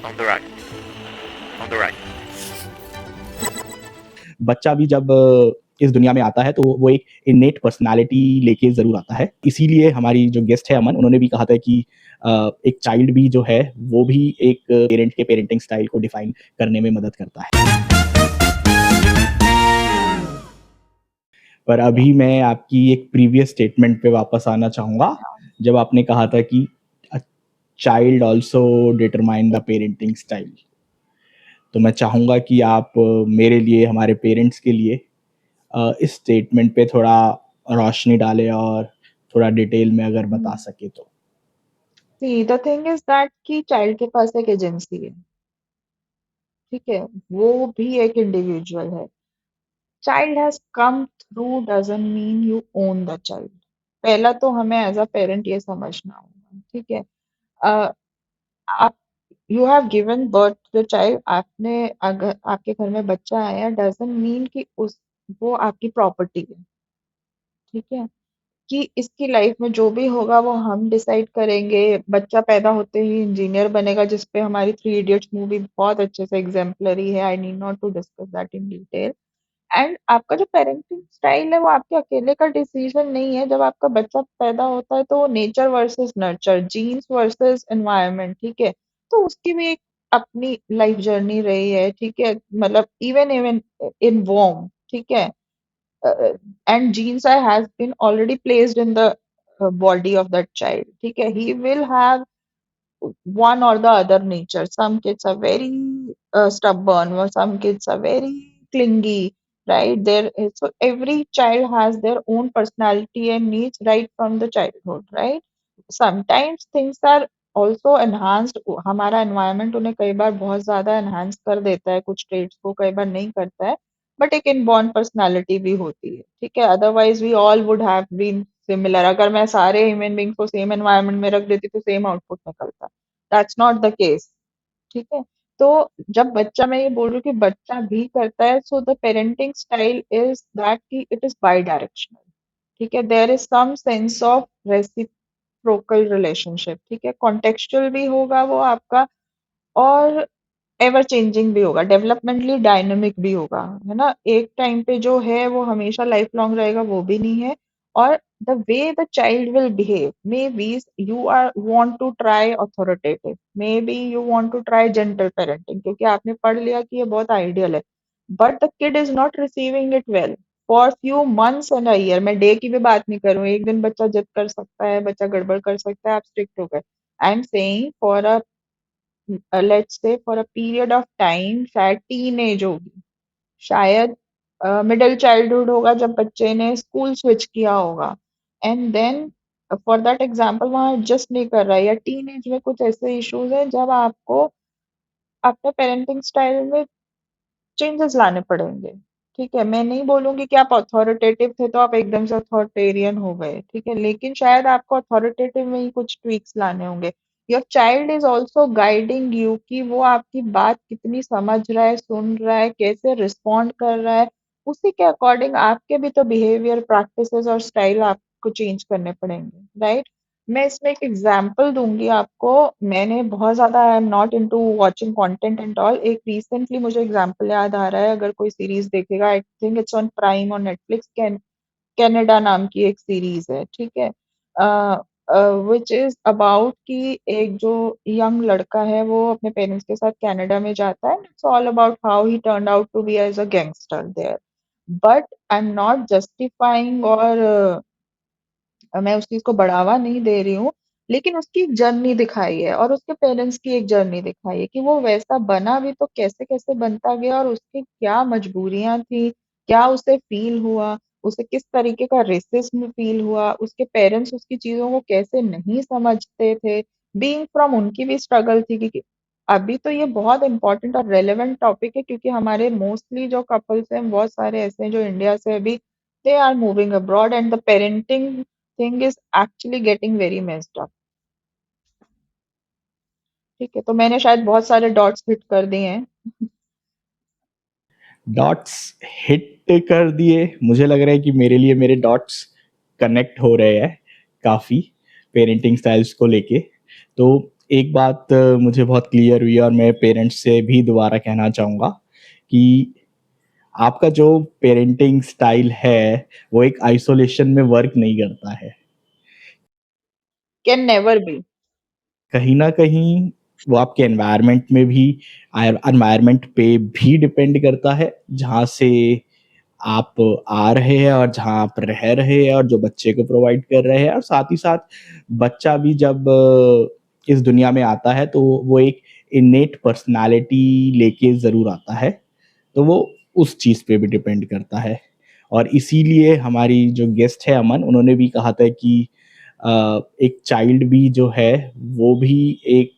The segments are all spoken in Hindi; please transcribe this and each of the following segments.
On the right. On the right. बच्चा भी जब इस दुनिया में आता है तो वो एक इनेट पर्सनैलिटी लेके ज़रूर आता है। इसीलिए हमारी जो गेस्ट है अमन, उन्होंने भी कहा था कि एक चाइल्ड भी जो है, वो भी एक पेरेंट के पेरेंटिंग स्टाइल को डिफाइन करने में मदद करता है। पर अभी मैं आपकी एक प्रीवियस स्टेटमेंट पे वापस आना चाहूँगा, जब आपने कहा था कि uh, child also determine the parenting style. तो मैं चाहूँगा कि आप मेरे लिए, हमारे पेरेंट्स के लिए इस स्टेटमेंट पे थोड़ा रोशनी डालें और थोड़ा डिटेल में अगर बता सकें तो। See the thing is that कि चाइल्ड के पास एक एजेंसी है, ठीक है, वो भी एक इंडिविजुअल है। Child has come through doesn't mean you own the child. पहला तो हमें एज अ पेरेंट ये समझना होगा, ठीक है। अ, आप you have given birth to the child, आपने अगर आपके घर में बच्चा आया डजंट मीन कि उस वो आपकी प्रॉपर्टी है, ठीक है, कि इसकी लाइफ में जो भी होगा वो हम डिसाइड करेंगे। बच्चा पैदा होते ही इंजीनियर बनेगा, जिस पे हमारी थ्री इडियट्स मूवी बहुत अच्छे से एग्जाम्पलरी है। I need not to discuss that in detail. And आपका जो पेरेंटिंग स्टाइल है वो आपके अकेले का डिसीजन नहीं है। जब आपका बच्चा पैदा होता है तो वो nature versus nurture, genes versus environment, ठीक है। तो उसकी भी एक अपनी लाइफ जर्नी रही है, ठीक है, मतलब इवन इवन इन वॉर्म, ठीक है, and genes are has been already placed in the body of that child, ठीक है। He will have one or the other nature. Some kids are very stubborn, or some kids are very clingy, right? So every child has their own personality and needs right from the childhood, right? Sometimes things are also enhanced. हमारा environment उन्हें कई बार बहुत ज्यादा enhance कर देता है, कुछ traits को कई बार नहीं करता है, बट एक इनबॉर्न पर्सनालिटी भी होती है, ठीक है। Otherwise we all would have been similar. अगर मैं सारे ह्यूमन बींग को सेम एनवायरनमेंट में रख देती तो सेम आउटपुट निकलता। दैट्स नॉट द केस, ठीक है। तो जब बच्चा, मैं ये बोल रही हूँ कि बच्चा भी करता है, so the parenting style is that कि इट इज बाई डायरेक्शनल, ठीक है। There is some sense of reciprocal relationship, ठीक है। कॉन्टेक्चुअल भी होगा वो आपका, और एवर चेंजिंग भी होगा, डेवलपमेंटली डायनामिक भी होगा, है ना। एक टाइम पे जो है वो हमेशा लाइफ लॉन्ग रहेगा वो भी नहीं है। और the way the child will behave, maybe you are want to try authoritative, maybe you want to try gentle parenting, क्योंकि आपने पढ़ लिया कि ये बहुत आइडियल है, but the kid is not receiving it well for few months and a year. मैं डे की भी बात नहीं करूँ, एक दिन बच्चा जिद कर सकता है, बच्चा गड़बड़ कर सकता है, आप स्ट्रिक्ट हो गए। I am saying for a let's say for a period of time, शायद टीन एज होगी, शायद मिडिल चाइल्डहुड होगा जब बच्चे ने स्कूल स्विच किया होगा, and then for that example वहां एडजस्ट नहीं कर रहा है, या टीन एज में कुछ ऐसे इश्यूज हैं जब आपको अपने पेरेंटिंग स्टाइल में चेंजेस लाने पड़ेंगे, ठीक है। मैं नहीं बोलूंगी कि आप अथॉरिटेटिव थे तो आप एकदम से अथॉरिटेरियन हो गए, ठीक है, लेकिन शायद आपको अथॉरिटेटिव में ही कुछ ट्वीक्स लाने होंगे। Your child is also guiding you कि वो आपकी बात कितनी समझ रहा है, सुन रहा है, कैसे रिस्पॉन्ड कर रहा है। उसी के अकॉर्डिंग आपके भी तो बिहेवियर, प्रैक्टिसेस और स्टाइल आपको चेंज करने पड़ेंगे, राइट। मैं इसमें एक एग्जांपल दूंगी आपको। मैंने बहुत ज्यादा, आई am not into watching content and all. एक रिसेंटली मुझे एग्जांपल याद आ रहा है, अगर कोई सीरीज देखेगा, I think it's on prime और नेटफ्लिक्स, कनाडा नाम की एक सीरीज है, ठीक है, विच इज अबाउट कि एक जो यंग लड़का है वो अपने पेरेंट्स के साथ कनाडा में जाता है। It's all about how he turn out to be as a gangster there. But I am not justifying, और मैं उस चीज को बढ़ावा नहीं दे रही हूँ, लेकिन उसकी एक जर्नी दिखाई है और उसके पेरेंट्स की एक जर्नी दिखाई है कि वो वैसा बना भी तो कैसे कैसे बनता गया, और उसकी क्या मजबूरियां थी, क्या उसे फील हुआ, उसे किस तरीके का रेसिज्म फील हुआ, उसके पेरेंट्स उसकी चीजों को कैसे नहीं समझते थे। बीइंग फ्रॉम उनकी भी स्ट्रगल थी, क्योंकि अभी तो ये बहुत इंपॉर्टेंट और रेलेवेंट टॉपिक है, क्योंकि हमारे मोस्टली जो कपल्स हैं बहुत सारे ऐसे हैं जो इंडिया से अभी they are moving abroad, and the parenting thing is actually getting very messed up, ठीक है। तो मैंने शायद बहुत सारे डॉट्स हिट कर दिए हैं। डॉट्स हिट कर दिए, मुझे लग रहा है कि मेरे लिए मेरे डॉट्स कनेक्ट हो रहे हैं काफ़ी पेरेंटिंग स्टाइल्स को लेके। तो एक बात मुझे बहुत क्लियर हुई और मैं पेरेंट्स से भी दोबारा कहना चाहूँगा कि आपका जो पेरेंटिंग स्टाइल है, वो एक आइसोलेशन में वर्क नहीं करता है। Can never be. कहीं न कहीं वो आपके एनवायरनमेंट में भी एनवायरनमेंट पे भी डिपेंड करता है, जहाँ से आप आ रहे हैं और जहाँ आप रह रहे हैं और जो बच्चे को प्रोवाइड कर रहे हैं और साथ ही साथ बच्चा भी जब इस दुनिया में आता है, तो वो एक इन्नेट पर्सनैलिटी लेके ज़रूर आता है। तो वो उस चीज़ पे भी डिपेंड करता है। और इसीलिए हमारी जो गेस्ट है अमन, उन्होंने भी कहा था कि एक चाइल्ड भी जो है, वो भी एक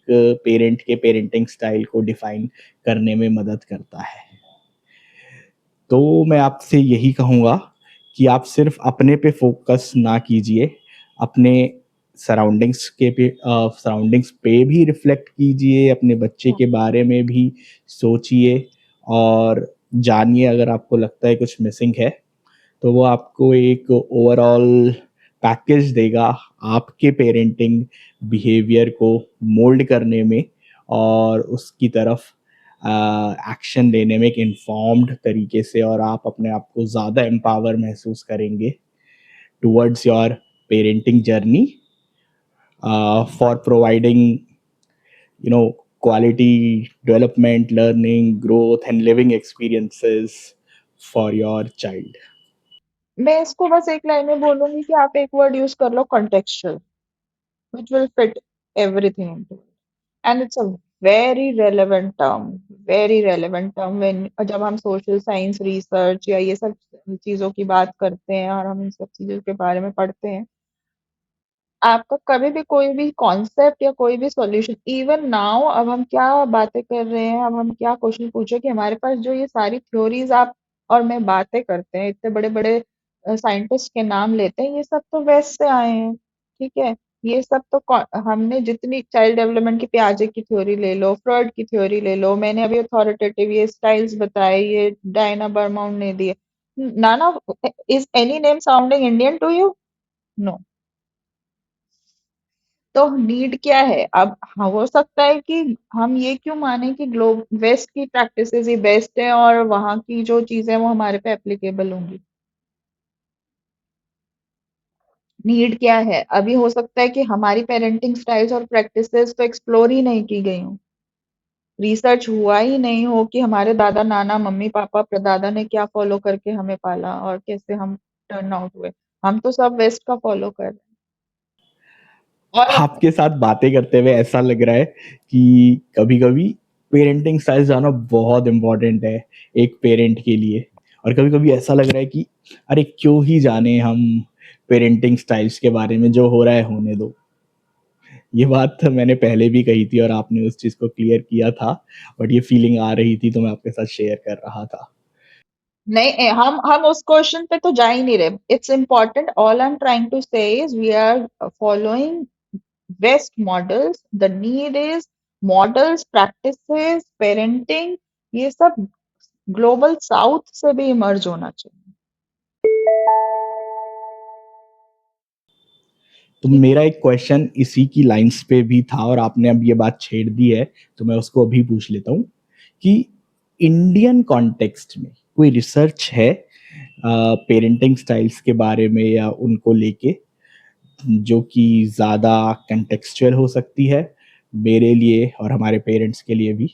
पेरेंट के पेरेंटिंग स्टाइल को डिफाइन करने में मदद करता है। तो मैं आपसे यही कहूँगा कि आप सिर्फ़ अपने पे फ़ोकस ना कीजिए, अपने सराउंडिंग्स पे भी रिफ्लेक्ट कीजिए, अपने बच्चे के बारे में भी सोचिए और जानिए अगर आपको लगता है कुछ मिसिंग है, तो वो आपको एक ओवरऑल पैकेज देगा आपके पेरेंटिंग बिहेवियर को मोल्ड करने में और उसकी तरफ एक्शन लेने में एक इन्फॉर्म्ड तरीके से और आप अपने आप को ज़्यादा एम्पावर महसूस करेंगे towards your parenting journey for providing you know quality development learning growth and living experiences for your child. मैं इसको बस एक लाइन में बोलूंगी कि आप एक वर्ड यूज कर लो, contextual, which will fit everything into it. And it's a very relevant term, very relevant term when जब हम सोशल साइंस रिसर्च या ये सब चीजों की बात करते हैं और हम इन सब चीजों के बारे में पढ़ते हैं, आपका कभी भी कोई भी कॉन्सेप्ट या कोई भी सॉल्यूशन, इवन नाउ अब हम क्या बातें कर रहे हैं, अब हम क्या क्वेश्चन पूछे कि हमारे पास जो ये सारी थ्योरीज आप और मैं बातें करते हैं, इतने बड़े बड़े साइंटिस्ट के नाम लेते हैं, ये सब तो वेस्ट से आए हैं। ठीक है, ये सब तो हमने जितनी चाइल्ड डेवलपमेंट की पियाजे की थ्योरी ले लो, फ्रॉइड की थ्योरी ले लो, मैंने अभी अथॉरिटेटिव ये स्टाइल्स बताए, ये डायना बर्माउंड ने दिए, Nana is any name sounding Indian to you? No. तो नीड क्या है अब? हाँ, हो सकता है कि हम ये क्यों माने कि ग्लोब वेस्ट की प्रैक्टिसेस ही बेस्ट है और वहां की जो चीजें वो हमारे पे एप्लीकेबल होंगी। नीड क्या है? अभी हो सकता है कि हमारी पेरेंटिंग स्टाइल्स और प्रैक्टिसेस तो एक्सप्लोर ही नहीं की गई हो, रिसर्च हुआ ही नहीं हो कि हमारे दादा नाना मम्मी पापा परदादा ने क्या फॉलो करके हमें पाला और कैसे हम टर्न आउट हुए। हम तो सब वेस्ट का फॉलो कर रहे हैं। और आपके साथ बातें करते हुए ऐसा लग रहा है कि कभी-कभी पेरेंटिंग स्टाइल जानना बहुत इम्पोर्टेंट है एक पेरेंट के लिए और कभी-कभी ऐसा लग रहा है कि अरे क्यों ही जाने हम पेरेंटिंग स्टाइल्स के बारे में, जो हो रहा है होने दो। ये बात मैंने पहले भी कही थी और आपने उस चीज़ को क्लियर किया था, बट ये फीलिंग आ रही थी तो मैं आपके साथ शेयर कर रहा था। नहीं हम उस क्वेश्चन पे तो जा ही नहीं रहे। It's important, all I am trying to say is we are following west models, the need is models, practices, parenting, ये सब ग्लोबल साउथ से भी इमर्ज होना चाहिए। तो ठीक मेरा एक क्वेश्चन इसी की लाइन्स पे भी था और आपने अब ये बात छेड़ दी है, तो मैं उसको अभी पूछ लेता हूँ कि इंडियन कॉन्टेक्स्ट में कोई रिसर्च है पेरेंटिंग स्टाइल्स के बारे में या उनको लेके, जो कि ज़्यादा कॉन्टेक्सचुअल हो सकती है मेरे लिए और हमारे पेरेंट्स के लिए भी?